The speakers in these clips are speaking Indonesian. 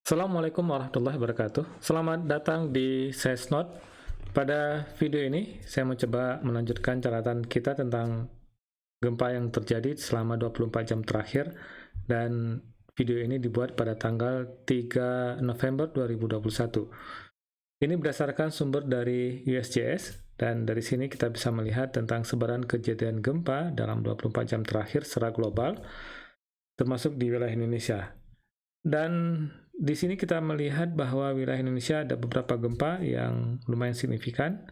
Assalamualaikum warahmatullahi wabarakatuh. Selamat datang di Sesnot. Pada video ini, saya mencoba melanjutkan catatan kita tentang gempa yang terjadi selama 24 jam terakhir, dan video ini dibuat pada tanggal 3 November 2021. Ini berdasarkan sumber dari USGS, dan dari sini kita bisa melihat tentang sebaran kejadian gempa dalam 24 jam terakhir secara global, termasuk di wilayah Indonesia. Dan di sini kita melihat bahwa wilayah Indonesia ada beberapa gempa yang lumayan signifikan,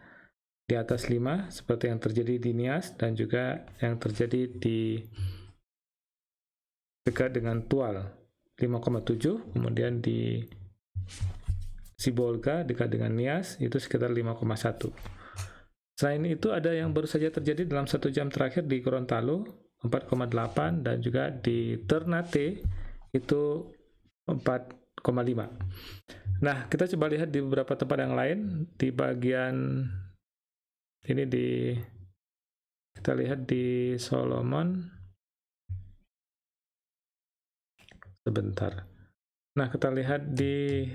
di atas 5, seperti yang terjadi di Nias dan juga yang terjadi di dekat dengan Tual 5,7, kemudian di Sibolga dekat dengan Nias itu sekitar 5,1. Selain itu ada yang baru saja terjadi dalam 1 jam terakhir di Gorontalo 4,8, dan juga di Ternate itu 4,5. Nah, kita coba lihat di beberapa tempat yang lain. Di bagian ini kita lihat di Solomon. Sebentar. Nah, kita lihat di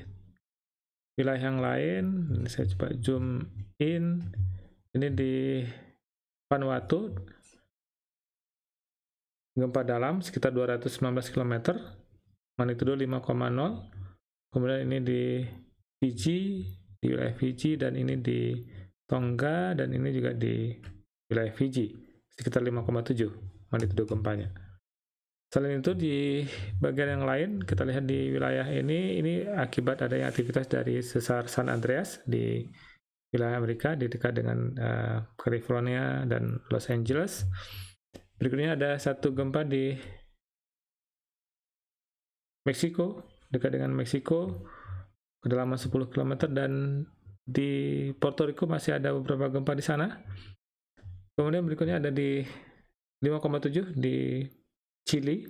wilayah yang lain. Ini saya coba zoom in. Ini di Vanuatu. Gempa dalam sekitar 219 km. Magnitudo 5,0. Kemudian ini di Fiji, di wilayah Fiji, dan ini di Tonga, dan ini juga di wilayah Fiji, sekitar 5,7 magnitudo gempanya. Selain itu di bagian yang lain, kita lihat di wilayah ini akibat adanya aktivitas dari sesar San Andreas di wilayah Amerika, di dekat dengan California dan Los Angeles. Berikutnya ada satu gempa di Meksiko, dekat dengan Meksiko, kedalaman 10 km, dan di Puerto Rico masih ada beberapa gempa di sana. Kemudian berikutnya ada di 5,7 di Chili,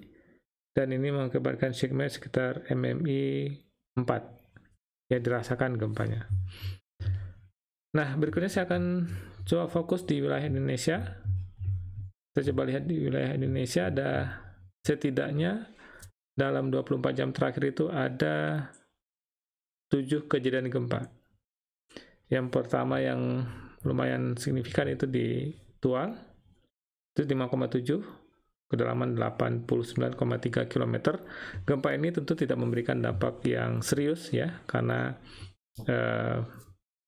dan ini mengakibatkan seismik sekitar MMI 4 yang dirasakan gempanya. Nah, berikutnya saya akan coba fokus di wilayah Indonesia. Kita coba lihat di wilayah Indonesia ada setidaknya dalam 24 jam terakhir itu ada 7 kejadian gempa. Yang pertama yang lumayan signifikan itu di Tual, itu 5,7, kedalaman 89,3 km. Gempa ini tentu tidak memberikan dampak yang serius ya, karena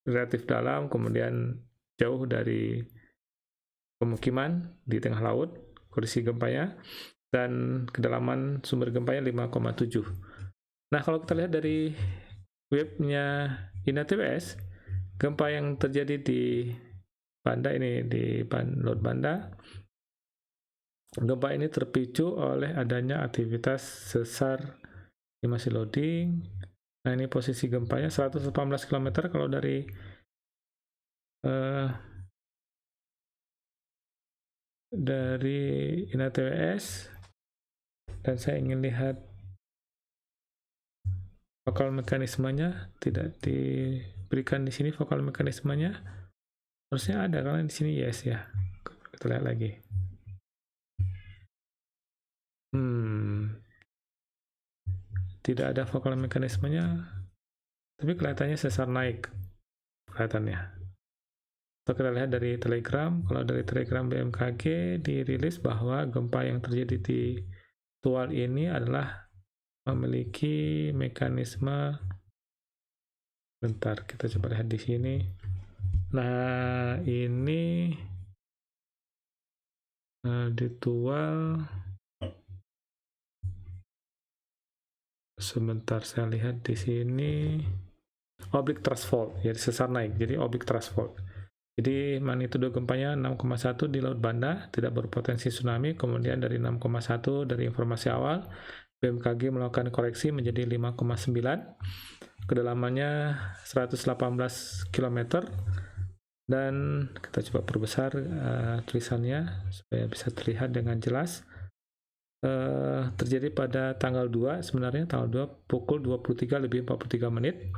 relatif dalam, kemudian jauh dari pemukiman di tengah laut kondisi gempanya, dan kedalaman sumber gempanya 5,7. Nah, kalau kita lihat dari webnya INATWS, gempa yang terjadi di Banda ini, di Laut Banda, gempa ini terpicu oleh adanya aktivitas sesar. Ini masih loading. Nah, ini posisi gempanya 118 km kalau dari INATWS. Dan saya ingin lihat vokal mekanismenya, tidak diberikan di sini vokal mekanismenya. Harusnya ada karena di sini yes ya. Kita lihat lagi. Tidak ada vokal mekanismenya, tapi kelihatannya sesar naik kelihatannya. Atau kita lihat dari Telegram. Kalau dari Telegram BMKG dirilis bahwa gempa yang terjadi di Tual ini adalah memiliki mekanisme. Bentar, kita coba lihat di sini. Nah, ini di Tual. Sebentar, saya lihat di sini. Oblique thrust fault, jadi sesar naik, jadi oblique thrust fault. Jadi magnitudo gempanya 6,1 di Laut Banda, tidak berpotensi tsunami. Kemudian dari 6,1 dari informasi awal, BMKG melakukan koreksi menjadi 5,9. Kedalamannya 118 km. Dan kita coba perbesar tulisannya supaya bisa terlihat dengan jelas. Terjadi pada tanggal 2, sebenarnya tanggal 2 pukul 23:43.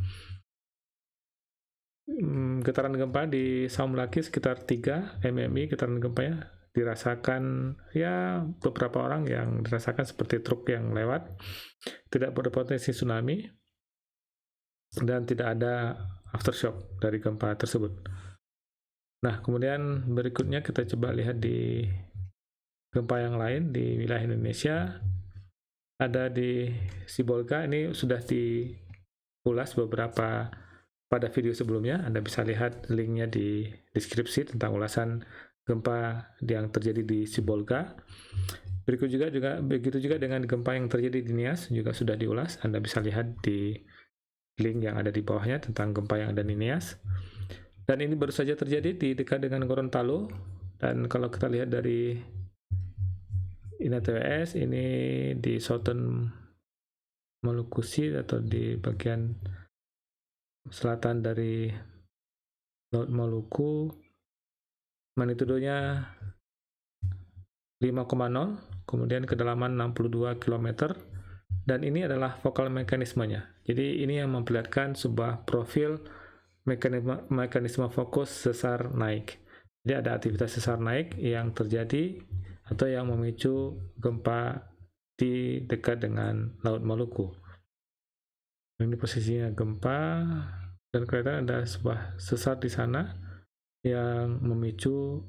Getaran gempa di Saumlaki sekitar 3 MMI getaran gempanya, dirasakan ya beberapa orang yang dirasakan seperti truk yang lewat, tidak berpotensi tsunami. dan tidak ada aftershock dari gempa tersebut. Nah, kemudian berikutnya kita coba lihat di gempa yang lain di wilayah Indonesia. Ada di Sibolga, ini sudah diulas beberapa pada video sebelumnya. Anda bisa lihat linknya di deskripsi tentang ulasan gempa yang terjadi di Sibolga. Begitu juga dengan gempa yang terjadi di Nias, juga sudah diulas. Anda bisa lihat di link yang ada di bawahnya tentang gempa yang ada di Nias. Dan ini baru saja terjadi di dekat dengan Gorontalo. Dan kalau kita lihat dari INATWS, ini di Southern Maluku atau di bagian selatan dari Laut Maluku, magnitudonya 5,0, kemudian kedalaman 62 km, dan ini adalah vokal mekanismenya. Jadi ini yang memperlihatkan sebuah profil mekanisme fokus sesar naik. Jadi ada aktivitas sesar naik yang terjadi atau yang memicu gempa di dekat dengan Laut Maluku. Ini posisinya gempa, dan kelihatan ada sebuah sesar di sana yang memicu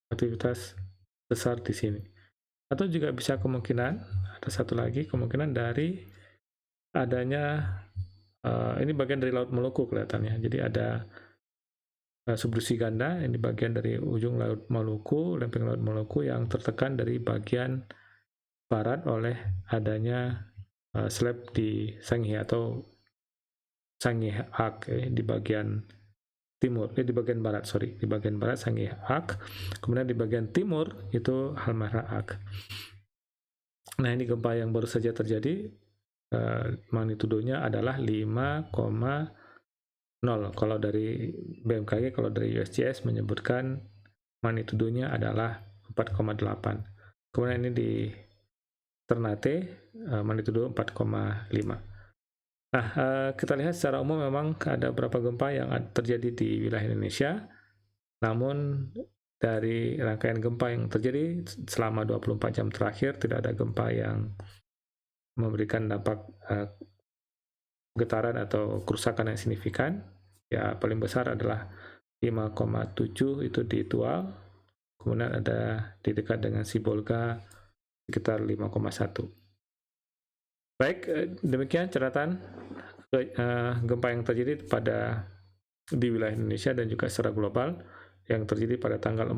aktivitas sesar di sini. Atau juga bisa kemungkinan, ada satu lagi kemungkinan dari adanya, ini bagian dari Laut Maluku kelihatannya. Jadi ada subduksi ganda, ini bagian dari ujung Laut Maluku, lempeng Laut Maluku yang tertekan dari bagian barat oleh adanya slab di Sangihe atau Sangihe Arc di bagian timur, di bagian barat, di bagian barat Sangihe Arc, kemudian di bagian timur itu Halmahera Arc. Nah, ini gempa yang baru saja terjadi, magnitudonya adalah 5,0. Kalau dari BMKG, kalau dari USGS menyebutkan magnitudonya adalah 4,8. Kemudian ini di Ternate, magnitudo 4,5. Nah, kita lihat secara umum memang ada beberapa gempa yang terjadi di wilayah Indonesia, namun dari rangkaian gempa yang terjadi selama 24 jam terakhir, tidak ada gempa yang memberikan dampak getaran atau kerusakan yang signifikan. Ya, paling besar adalah 5,7 itu di Tual, kemudian ada di dekat dengan Sibolga sekitar 5,1. Baik, demikian catatan gempa yang terjadi di wilayah Indonesia dan juga secara global yang terjadi pada tanggal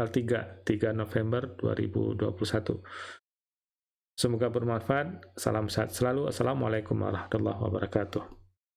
3 November 2021. Semoga bermanfaat. Salam sehat selalu. Assalamualaikum warahmatullahi wabarakatuh.